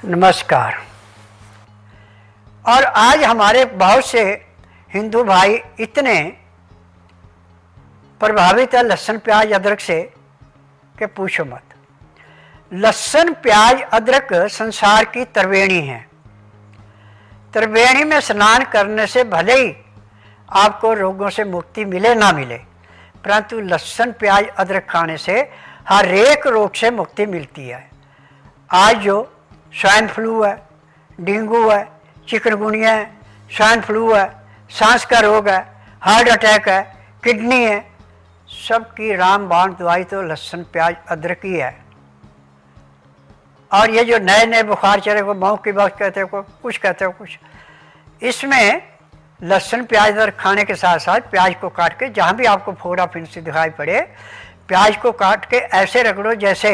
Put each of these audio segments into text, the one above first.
नमस्कार। और आज हमारे बहुत से हिंदू भाई इतने प्रभावित है लहसुन प्याज अदरक से कि पूछो मत। लहसुन प्याज अदरक संसार की त्रिवेणी है। त्रिवेणी में स्नान करने से भले ही आपको रोगों से मुक्ति मिले ना मिले, परंतु लहसुन प्याज अदरक खाने से हर एक रोग से मुक्ति मिलती है। आज जो स्वाइन फ्लू है, डेंगू है, चिकनगुनिया है, स्वाइन फ्लू है, सांस का रोग है, हार्ट अटैक है, किडनी है, सबकी रामबाण दवाई तो लहसुन प्याज अदरक ही है। और ये जो नए नए बुखार चले, को मौत की बात कहते हो, कुछ कहते हो कुछ, इसमें लहसुन प्याज अदरक खाने के साथ साथ प्याज को काट के, जहाँ भी आपको फोड़ा फिंसी दिखाई पड़े, प्याज को काट के ऐसे रगड़ो जैसे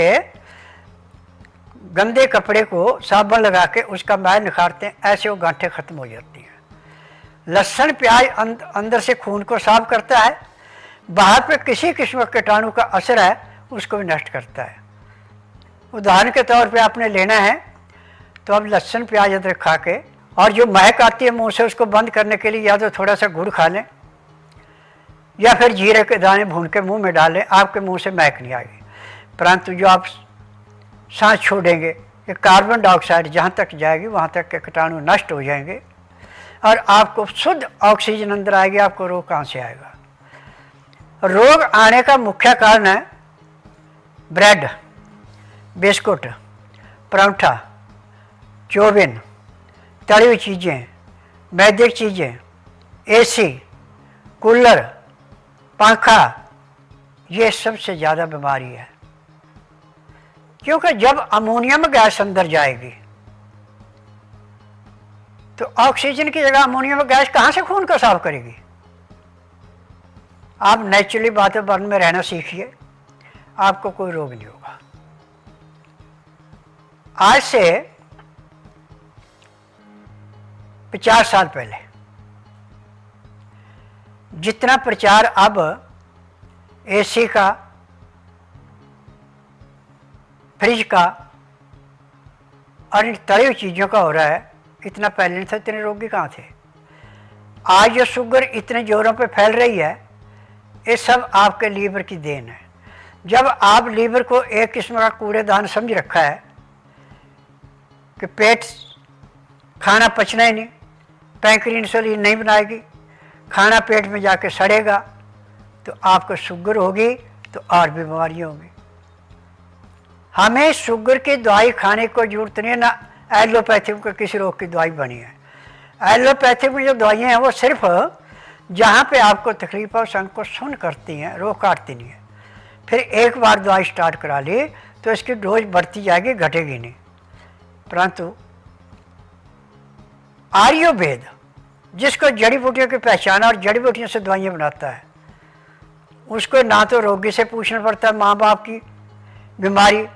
गंदे कपड़े को साबुन लगा के उसका मैल निखारते हैं, ऐसे वो गांठें खत्म हो जाती हैं। लहसुन प्याज अंदर से खून को साफ करता है, बाहर पे किसी किस्म के कीटाणु का असर है उसको भी नष्ट करता है। उदाहरण के तौर पे आपने लेना है तो अब लहसुन प्याज अदरक खा के, और जो महक आती है मुंह से, उसको बंद करने के लिए या तो थोड़ा सा गुड़ खा लें या फिर जीरे के दाने भून के मुंह में डालें, आपके मुंह से महक नहीं आएगी। परंतु जो आप सांस छोड़ेंगे, ये कार्बन डाइऑक्साइड जहाँ तक जाएगी वहाँ तक के कीटाणु नष्ट हो जाएंगे और आपको शुद्ध ऑक्सीजन अंदर आएगी। आपको रोग कहाँ से आएगा? रोग आने का मुख्य कारण है ब्रेड, बिस्कुट, पराठा, चौबिन, तली हुई चीज़ें, मैदे चीज़ें, एसी, कूलर, पंखा, ये सबसे ज़्यादा बीमारी है। क्योंकि जब अमोनियम गैस अंदर जाएगी तो ऑक्सीजन की जगह अमोनियम गैस कहाँ से खून को साफ करेगी? आप नेचुरली वातावरण में रहना सीखिए, आपको कोई रोग नहीं होगा। आज से 50 साल पहले जितना प्रचार अब एसी का, फ्रिज का और इन तली हुई चीज़ों का हो रहा है, इतना पहले नहीं था। इतने रोगी कहाँ थे? आज जो शुगर इतने जोरों पे फैल रही है, ये सब आपके लीवर की देन है। जब आप लीवर को एक किस्म का कूड़ेदान समझ रखा है कि पेट खाना पचना ही नहीं, पैंक्रियाज इंसुलिन नहीं बनाएगी, खाना पेट में जाके सड़ेगा, तो आपको शुगर होगी तो और भी बीमारियाँ होंगी। हमें शुगर की दवाई खाने को जरूरत नहीं है, ना एलोपैथिक को किसी रोग की दवाई बनी है। एलोपैथिक में जो दवाइयाँ हैं वो सिर्फ जहाँ पे आपको तकलीफ हो संग को सुन करती हैं, रोग काटती नहीं है। फिर एक बार दवाई स्टार्ट करा ली तो इसकी डोज बढ़ती जाएगी, घटेगी नहीं। परंतु आयुर्वेद जिसको जड़ी बूटियों की पहचान और जड़ी बूटियों से दवाइयाँ बनाता है, उसको ना तो रोगी से पूछना पड़ता है माँ बाप की बीमारी,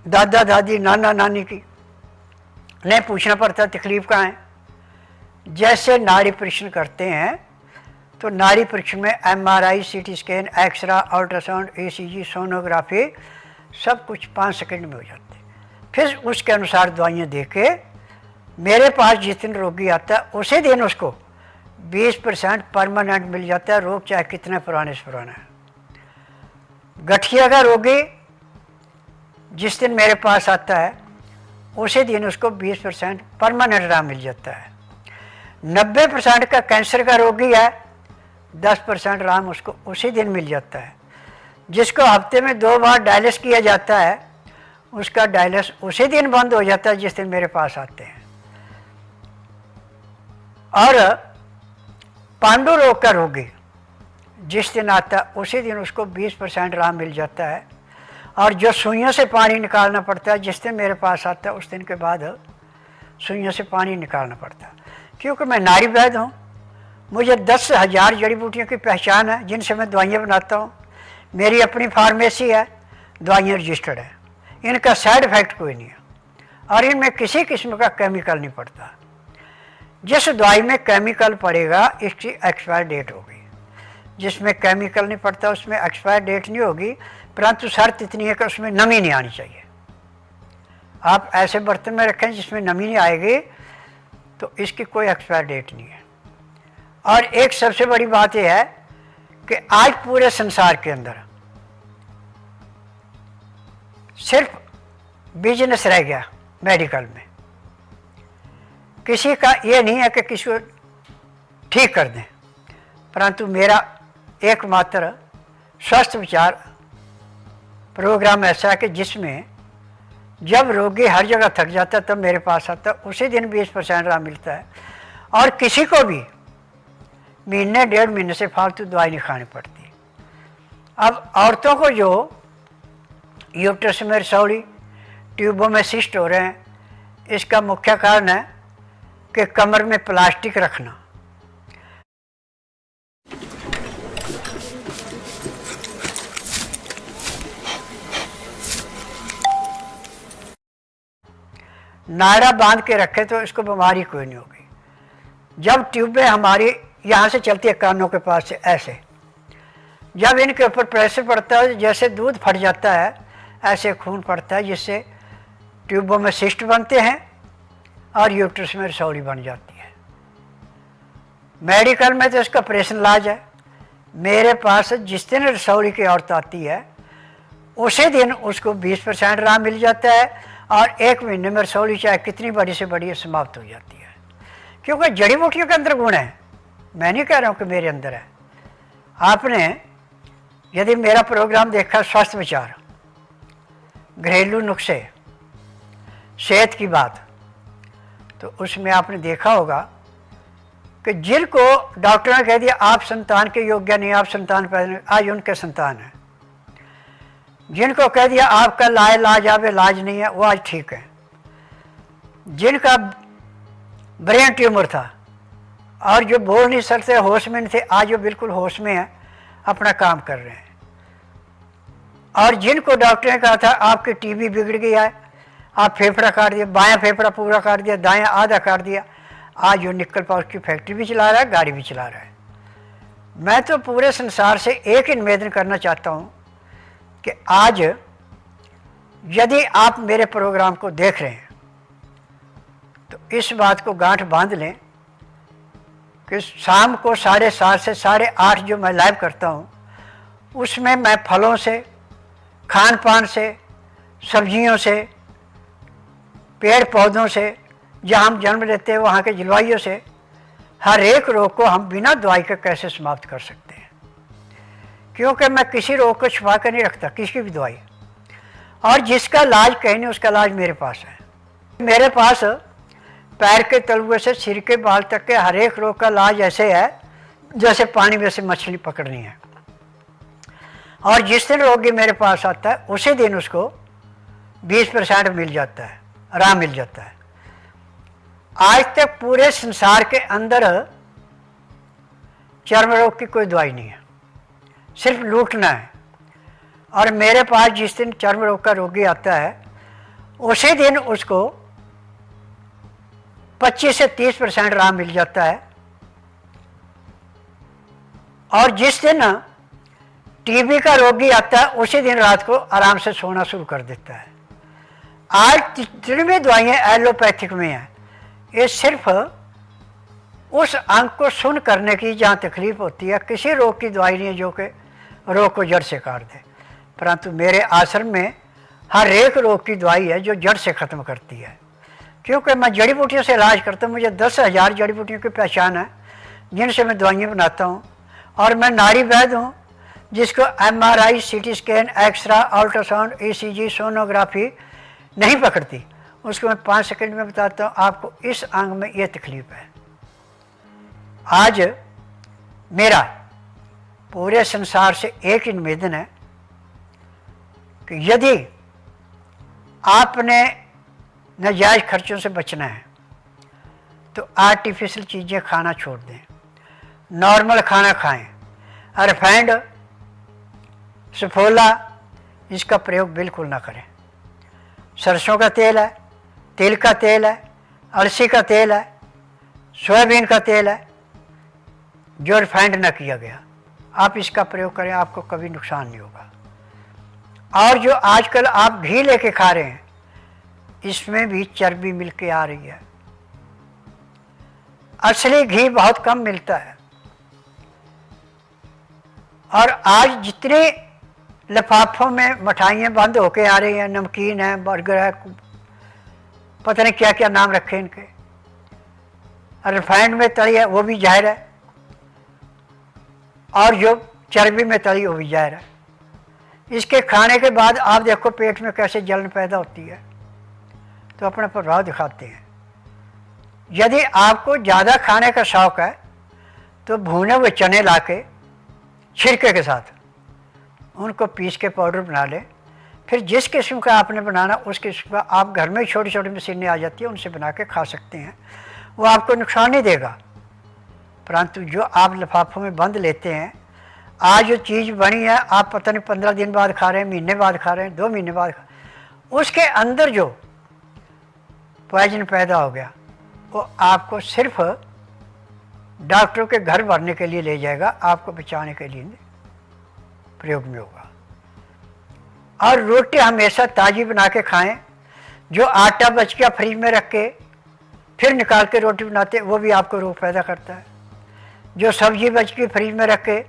दादा दादी, नाना नानी की नहीं पूछना पड़ता तकलीफ कहाँ है। जैसे नाड़ी परीक्षण करते हैं तो नाड़ी परीक्षण में MRI, CT scan, x-ray, ultrasound, ECG, sonography, सब कुछ 5 सेकंड में हो जाते हैं। फिर उसके अनुसार दवाइयाँ दे के मेरे पास जिस दिन रोगी आता है उसी दिन उसको 20% परमानेंट मिल जाता है, रोग चाहे कितने पुराने से पुराना है। गठिया का रोगी जिस दिन मेरे पास आता है उसी दिन उसको 20% परमानेंट आराम मिल जाता है। 90% का कैंसर का रोगी है, 10% आराम उसको उसी दिन मिल जाता है। जिसको हफ्ते में 2 बार डायलिस किया जाता है उसका डायलिस उसी दिन बंद हो जाता है जिस दिन मेरे पास आते हैं। और पांडु रोग का रोगी जिस दिन आता है उसी दिन उसको 20% आराम मिल जाता है। और जो सुइयों से पानी निकालना पड़ता है, जिस दिन मेरे पास आता है उस दिन के बाद सुइयों से पानी निकालना पड़ता है। क्योंकि मैं नाड़ी वैद्य हूँ, मुझे 10,000 जड़ी बूटियों की पहचान है जिनसे मैं दवाइयाँ बनाता हूँ। मेरी अपनी फार्मेसी है, दवाइयाँ रजिस्टर्ड है, इनका साइड इफ़ेक्ट कोई नहीं है और इनमें किसी किस्म का केमिकल नहीं पड़ता। जिस दवाई में केमिकल पड़ेगा इसकी एक्सपायर डेट होगी, जिसमें केमिकल नहीं पड़ता उसमें एक्सपायर डेट नहीं होगी, परंतु शर्त इतनी है कि उसमें नमी नहीं आनी चाहिए। आप ऐसे बर्तन में रखें जिसमें नमी नहीं आएगी, तो इसकी कोई एक्सपायर डेट नहीं है। और एक सबसे बड़ी बात यह है कि आज पूरे संसार के अंदर सिर्फ बिजनेस रह गया मेडिकल में। किसी का ये नहीं है कि किसी को ठीक कर दें, परंतु मेरा एकमात्र स्वस्थ विचार प्रोग्राम ऐसा है कि जिसमें जब रोगी हर जगह थक जाता है तब मेरे पास आता है, उसी दिन 20% आराम मिलता है। और किसी को भी महीने 1.5 महीने से फालतू दवाई नहीं खानी पड़ती। अब औरतों को जो यूट्रस में रसौली, ट्यूबों में सिस्ट हो रहे हैं, इसका मुख्य कारण है कि कमर में प्लास्टिक रखना। नाड़ा बांध के रखे तो इसको बीमारी कोई नहीं होगी। जब ट्यूबें हमारी यहाँ से चलती है कानों के पास से ऐसे, जब इनके ऊपर प्रेशर पड़ता है जैसे दूध फट जाता है ऐसे खून पड़ता है, जिससे ट्यूबों में सिस्ट बनते हैं और यूट्रस में रसौली बन जाती है। मेडिकल में तो इसका ऑपरेशन इलाज है। मेरे पास जिस दिन रसौली की औरत आती है उसी दिन उसको 20% आराम मिल जाता है और 1 महीने में रसौली चाहे कितनी बड़ी से बड़ी समाप्त हो जाती है। क्योंकि जड़ी बूटियों के अंदर गुण है, मैं नहीं कह रहा हूँ कि मेरे अंदर है। आपने यदि मेरा प्रोग्राम देखा स्वास्थ्य विचार, घरेलू नुस्खे, सेहत की बात, तो उसमें आपने देखा होगा कि जिनको डॉक्टर ने कह दिया आप संतान के योग्य नहीं, आप संतान पैदा, आज उनके संतान है। जिनको कह दिया आपका लाइलाज, आप इलाज नहीं है, वो आज ठीक है। जिनका ब्रेन ट्यूमर था और जो बोल नहीं सकते, होश में नहीं थे, आज वो बिल्कुल होश में है, अपना काम कर रहे हैं। और जिनको डॉक्टर ने कहा था आपकी टीबी बिगड़ गई है, आप फेफड़ा काट दिया, बायां फेफड़ा पूरा काट दिया, दायां आधा काट दिया, आज वो निकल पाउडर की फैक्ट्री भी चला रहा है, गाड़ी भी चला रहा है। मैं तो पूरे संसार से एक ही निवेदन करना चाहता हूँ कि आज यदि आप मेरे प्रोग्राम को देख रहे हैं तो इस बात को गांठ बांध लें कि शाम को 7:30 से 8:30 जो मैं लाइव करता हूँ उसमें मैं फलों से, खान पान से, सब्जियों से, पेड़ पौधों से, जहाँ हम जन्म लेते हैं वहाँ के जलवायु से, हर एक रोग को हम बिना दवाई के कैसे समाप्त कर सकते हैं। क्योंकि मैं किसी रोग को छुपा कर नहीं रखता, किसी भी दवाई, और जिसका इलाज कहीं नहीं उसका इलाज मेरे पास है। मेरे पास पैर के तलुए से सिर के बाल तक के हर एक रोग का इलाज ऐसे है जैसे पानी में से मछली पकड़नी है। और जिस दिन रोगी मेरे पास आता है उसी दिन उसको 20% मिल जाता है, आराम मिल जाता है। आज तक पूरे संसार के अंदर चर्म रोग की कोई दवाई नहीं है, सिर्फ लूटना है। और मेरे पास जिस दिन चर्म रोग का रोगी आता है उसी दिन उसको 25 से 30% आराम मिल जाता है। और जिस दिन टीबी का रोगी आता है उसी दिन रात को आराम से सोना शुरू कर देता है। आज जितनी भी दवाइयाँ एलोपैथिक में हैं ये सिर्फ उस अंग को सुन करने की जहाँ तकलीफ होती है, किसी रोग की दवाई नहीं है जो कि रोग को जड़ से काट दे। परंतु मेरे आश्रम में हर एक रोग की दवाई है जो जड़ से ख़त्म करती है। क्योंकि मैं जड़ी बूटियों से इलाज करता हूँ, मुझे 10,000 जड़ी बूटियों की पहचान है जिनसे मैं दवाइयाँ बनाता हूँ। और मैं नाड़ी वैद्य हूँ जिसको MRI, CT scan, x-ray, ultrasound, ECG, sonography नहीं पकड़ती, उसको मैं 5 सेकंड में बताता हूँ आपको इस अंग में ये तकलीफ है। आज मेरा पूरे संसार से एक ही निवेदन है कि यदि आपने नाजायज़ खर्चों से बचना है तो आर्टिफिशियल चीज़ें खाना छोड़ दें, नॉर्मल खाना खाएं। रिफाइंड, सफोला इसका प्रयोग बिल्कुल ना करें। सरसों का तेल है, तिल का तेल है, अलसी का तेल है, सोयाबीन का तेल है जो रिफाइंड ना किया गया, आप इसका प्रयोग करें, आपको कभी नुकसान नहीं होगा। और जो आजकल आप घी लेके खा रहे हैं इसमें भी चर्बी मिलके आ रही है। असली घी बहुत कम मिलता है। और आज जितने लिफाफों में मिठाइयाँ बंद होके आ रही हैं, नमकीन है, बर्गर है, पता नहीं क्या क्या नाम रखे इनके, रिफाइंड में तली है वो भी जहर है, और जो चर्बी में तली वो भी जहर है। इसके खाने के बाद आप देखो पेट में कैसे जलन पैदा होती है, तो अपना प्रभाव दिखाते हैं। यदि आपको ज़्यादा खाने का शौक़ है तो भुने हुए चने लाके छिलके के साथ उनको पीस के पाउडर बना लें। फिर जिस किस्म का आपने बनाना उस किस्म का आप घर में छोटी छोटी मशीनें आ जाती है, उनसे बना के खा सकते हैं। वो आपको नुकसान नहीं देगा, परंतु जो आप लिफाफों में बंद लेते हैं, आज जो चीज़ बनी है आप पता नहीं 15 दिन बाद खा रहे हैं, महीने बाद खा रहे हैं, 2 महीने बाद उसके अंदर जो पॉइजन पैदा हो गया वो आपको सिर्फ डॉक्टरों के घर भरने के लिए ले जाएगा, आपको बचाने के लिए प्रयोग में होगा। और रोटी हमेशा ताज़ी बना के खाएं। जो आटा बच गया फ्रिज में रख के फिर निकाल के रोटी बनाते वो भी आपको रोग पैदा करता है। जो सब्जी बच गई फ्रिज में रख के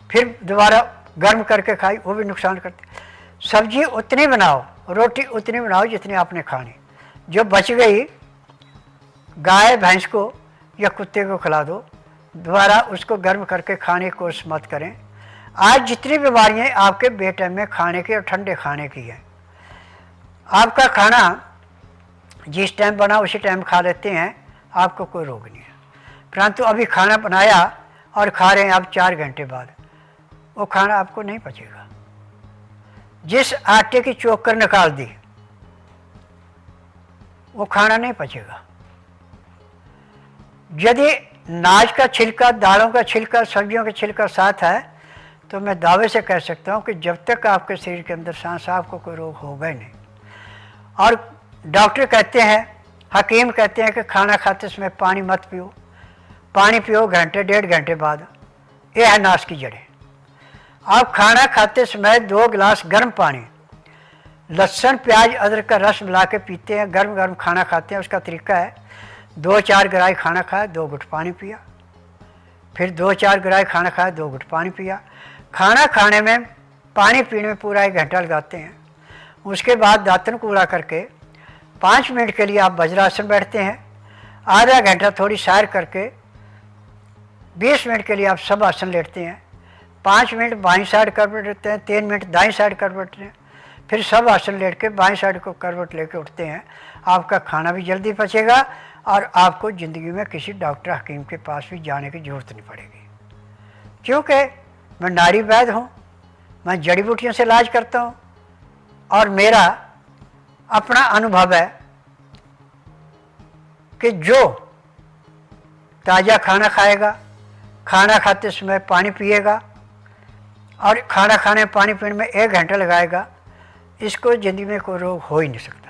फिर दोबारा गर्म करके खाई वो भी नुकसान करती है। सब्जी उतनी बनाओ, रोटी उतनी बनाओ जितनी आपने खानी। जो बच गई गाय भैंस को या कुत्ते को खिला दो, दोबारा उसको गर्म करके खाने की कोशिश मत करें। आज जितनी बीमारियाँ आपके बेटाइम में खाने की और ठंडे खाने की है, आपका खाना जिस टाइम बना उसी टाइम खा लेते हैं, आपको कोई रोग नहीं है। परंतु अभी खाना बनाया और खा रहे हैं आप 4 घंटे बाद, वो खाना आपको नहीं पचेगा। जिस आटे की चोकर निकाल दी वो खाना नहीं पचेगा। यदि नाज का छिलका, दालों का छिलका, सब्जियों का छिलका साथ है तो मैं दावे से कह सकता हूँ कि जब तक आपके शरीर के अंदर सांस, आपको कोई रोग होगा ही नहीं। और डॉक्टर कहते हैं, हकीम कहते हैं कि खाना खाते समय पानी मत पियो, पानी पियो घंटे 1.5 घंटे बाद। ये है नाश की जड़ें। आप खाना खाते समय 2 गिलास गर्म पानी, लहसुन प्याज अदरक का रस मिला के पीते हैं, गर्म गर्म खाना खाते हैं। उसका तरीका है 2-4 गराई खाना खाया, 2 घुट पानी पिया, फिर 2-4 गराई खाना खाया, 2 घुट पानी पिया। खाना खाने में, पानी पीने में पूरा 1 घंटा लगाते हैं। उसके बाद दांतन कूड़ा करके 5 मिनट के लिए आप वज्रासन बैठते हैं, आधा घंटा थोड़ी सैर करके 20 मिनट के लिए आप सब आसन लेटते हैं, 5 मिनट बाईं साइड करवट लेते हैं, 3 मिनट दाईं साइड करवट लें, फिर सब आसन लेट के बाईं साइड को करवट लेके उठते हैं। आपका खाना भी जल्दी पचेगा और आपको ज़िंदगी में किसी डॉक्टर हकीम के पास भी जाने की ज़रूरत नहीं पड़ेगी। क्योंकि मैं नारी वैद्य हूँ, मैं जड़ी बूटियों से इलाज करता हूँ और मेरा अपना अनुभव है कि जो ताज़ा खाना खाएगा, खाना खाते समय पानी पिएगा और खाना खाने पानी पीने में 1 घंटा लगाएगा, इसको ज़िंदगी में कोई रोग हो ही नहीं सकता।